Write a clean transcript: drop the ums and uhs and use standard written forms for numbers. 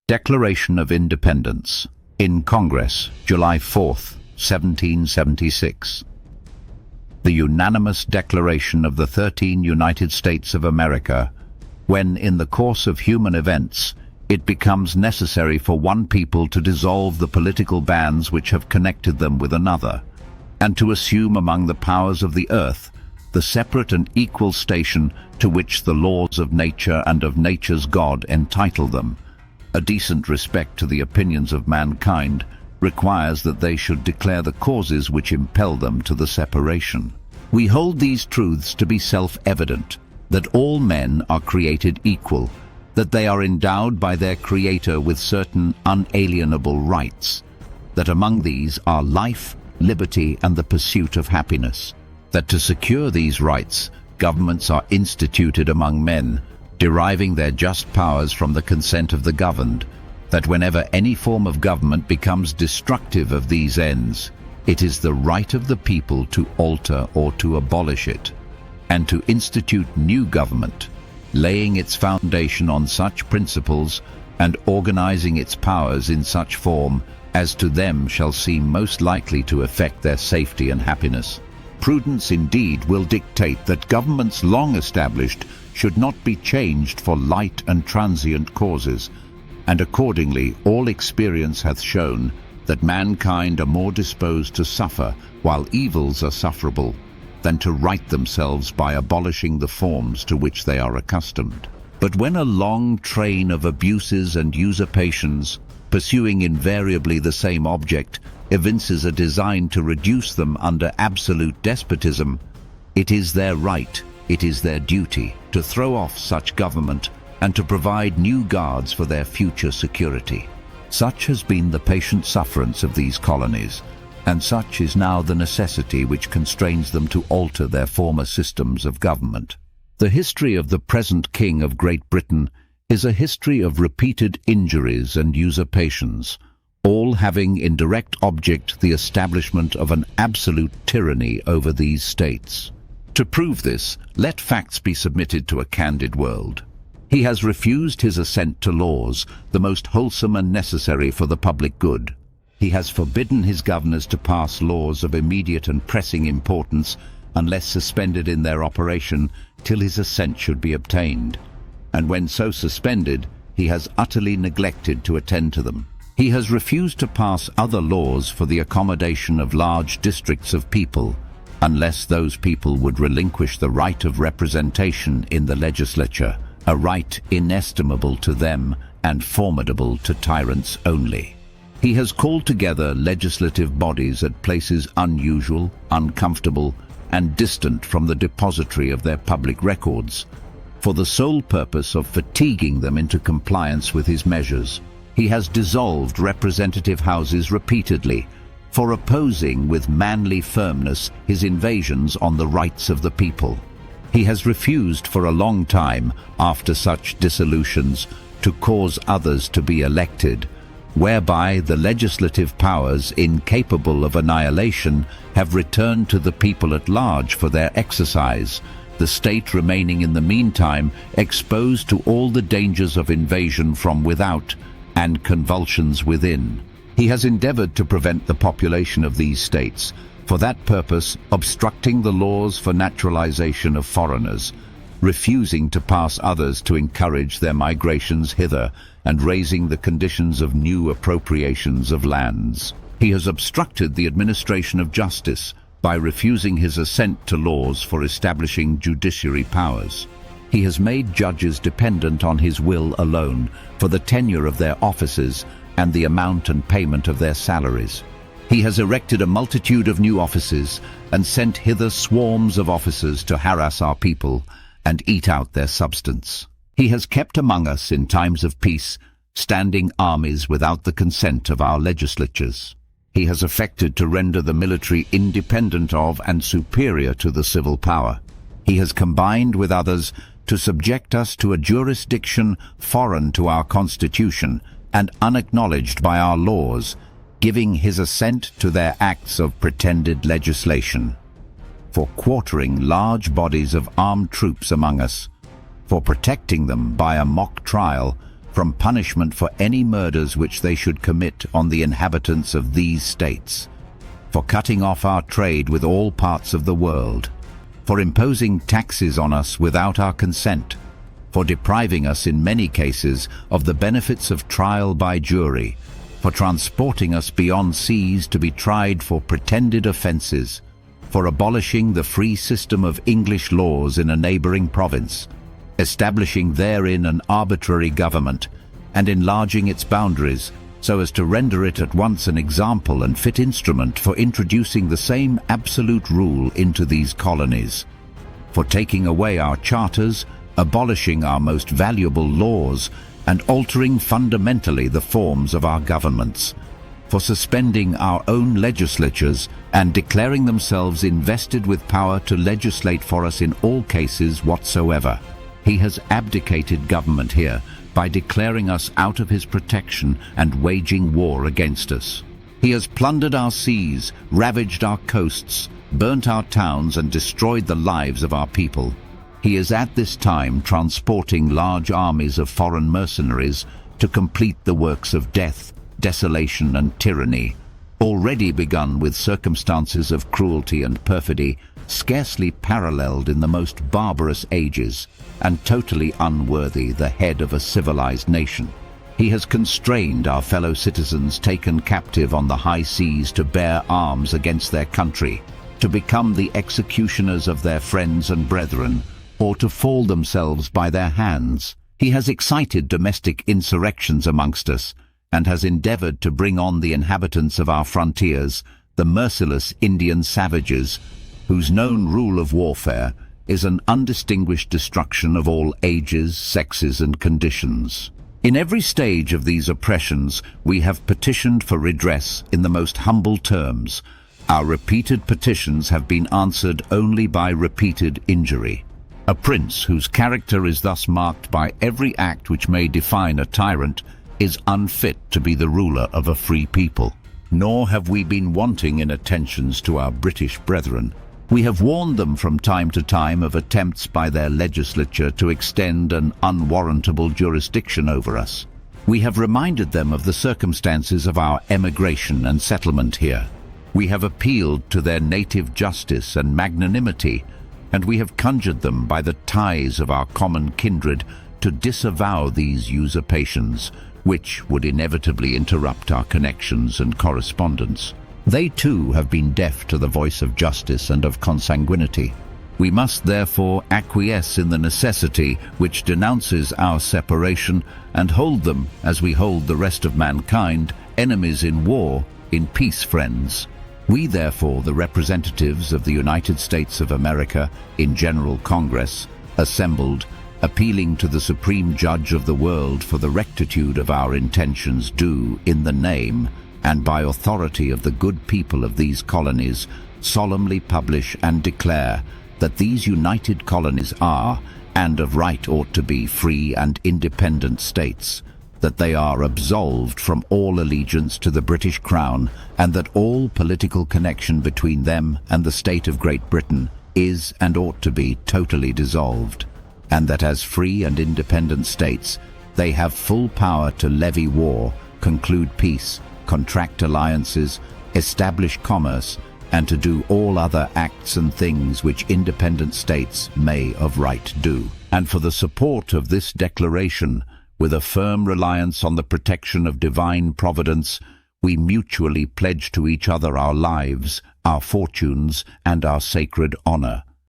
Declaration of Independence in Congress, July 4th, 1776. The unanimous declaration of the 13 United States of America, when in the course of human events it becomes necessary for one people to dissolve the political bands which have connected them with another, and to assume among the powers of the earth the separate and equal station to which the laws of nature and of nature's God entitle them. A decent respect to the opinions of mankind requires that they should declare the causes which impel them to the separation. We hold these truths to be self-evident, that all men are created equal, that they are endowed by their Creator with certain unalienable rights, that among these are life, liberty, and the pursuit of happiness, that to secure these rights, governments are instituted among men, deriving their just powers from the consent of the governed, that whenever any form of government becomes destructive of these ends, it is the right of the people to alter or to abolish it, and to institute new government, laying its foundation on such principles and organizing its powers in such form as to them shall seem most likely to effect their safety and happiness. Prudence indeed will dictate that governments long established should not be changed for light and transient causes, and accordingly all experience hath shown that mankind are more disposed to suffer while evils are sufferable than to right themselves by abolishing the forms to which they are accustomed. But when a long train of abuses and usurpations, pursuing invariably the same object, evinces a design to reduce them under absolute despotism, it is their right, it is their duty, to throw off such government and to provide new guards for their future security. Such has been the patient sufferance of these colonies, and such is now the necessity which constrains them to alter their former systems of government. The history of the present King of Great Britain is a history of repeated injuries and usurpations, all having in direct object the establishment of an absolute tyranny over these states. To prove this, let facts be submitted to a candid world. He has refused his assent to laws, the most wholesome and necessary for the public good. He has forbidden his governors to pass laws of immediate and pressing importance unless suspended in their operation till his assent should be obtained. And when so suspended, he has utterly neglected to attend to them. He has refused to pass other laws for the accommodation of large districts of people, unless those people would relinquish the right of representation in the legislature, a right inestimable to them and formidable to tyrants only. He has called together legislative bodies at places unusual, uncomfortable, and distant from the depository of their public records, for the sole purpose of fatiguing them into compliance with his measures. He has dissolved representative houses repeatedly, for opposing with manly firmness his invasions on the rights of the people. He has refused for a long time, after such dissolutions, to cause others to be elected, whereby the legislative powers, incapable of annihilation, have returned to the people at large for their exercise, the state remaining in the meantime exposed to all the dangers of invasion from without and convulsions within. He has endeavored to prevent the population of these states, for that purpose obstructing the laws for naturalization of foreigners, refusing to pass others to encourage their migrations hither, and raising the conditions of new appropriations of lands. He has obstructed the administration of justice by refusing his assent to laws for establishing judiciary powers. He has made judges dependent on his will alone for the tenure of their offices and the amount and payment of their salaries. He has erected a multitude of new offices and sent hither swarms of officers to harass our people and eat out their substance. He has kept among us in times of peace standing armies without the consent of our legislatures. He has affected to render the military independent of and superior to the civil power. He has combined with others to subject us to a jurisdiction foreign to our constitution and unacknowledged by our laws, giving his assent to their acts of pretended legislation, for quartering large bodies of armed troops among us, for protecting them by a mock trial, from punishment for any murders which they should commit on the inhabitants of these states, for cutting off our trade with all parts of the world, for imposing taxes on us without our consent, for depriving us in many cases of the benefits of trial by jury, for transporting us beyond seas to be tried for pretended offences, for abolishing the free system of English laws in a neighbouring province, establishing therein an arbitrary government, and enlarging its boundaries so as to render it at once an example and fit instrument for introducing the same absolute rule into these colonies, for taking away our charters, abolishing our most valuable laws, and altering fundamentally the forms of our governments, for suspending our own legislatures and declaring themselves invested with power to legislate for us in all cases whatsoever. He has abdicated government here by declaring us out of his protection and waging war against us. He has plundered our seas, ravaged our coasts, burnt our towns, and destroyed the lives of our people. He is at this time transporting large armies of foreign mercenaries to complete the works of death, desolation, and tyranny, already begun with circumstances of cruelty and perfidy scarcely paralleled in the most barbarous ages, and totally unworthy the head of a civilized nation. He has constrained our fellow citizens taken captive on the high seas to bear arms against their country, to become the executioners of their friends and brethren, or to fall themselves by their hands. He has excited domestic insurrections amongst us, and has endeavored to bring on the inhabitants of our frontiers the merciless Indian savages, whose known rule of warfare is an undistinguished destruction of all ages, sexes, and conditions. In every stage of these oppressions, we have petitioned for redress in the most humble terms. Our repeated petitions have been answered only by repeated injury. A prince whose character is thus marked by every act which may define a tyrant is unfit to be the ruler of a free people. Nor have we been wanting in attentions to our British brethren. We have warned them from time to time of attempts by their legislature to extend an unwarrantable jurisdiction over us. We have reminded them of the circumstances of our emigration and settlement here. We have appealed to their native justice and magnanimity, and we have conjured them by the ties of our common kindred to disavow these usurpations, which would inevitably interrupt our connections and correspondence. They too have been deaf to the voice of justice and of consanguinity. We must therefore acquiesce in the necessity which denounces our separation, and hold them, as we hold the rest of mankind, enemies in war, in peace friends. We therefore, the representatives of the United States of America in General Congress, assembled, appealing to the Supreme Judge of the world for the rectitude of our intentions, do, in the name and by authority of the good people of these colonies, solemnly publish and declare that these united colonies are, and of right ought to be, free and independent states, that they are absolved from all allegiance to the British Crown, and that all political connection between them and the state of Great Britain is and ought to be totally dissolved, and that as free and independent states they have full power to levy war, conclude peace, contract alliances, establish commerce, and to do all other acts and things which independent states may of right do. And for the support of this declaration, with a firm reliance on the protection of divine providence, we mutually pledge to each other our lives, our fortunes, and our sacred honor.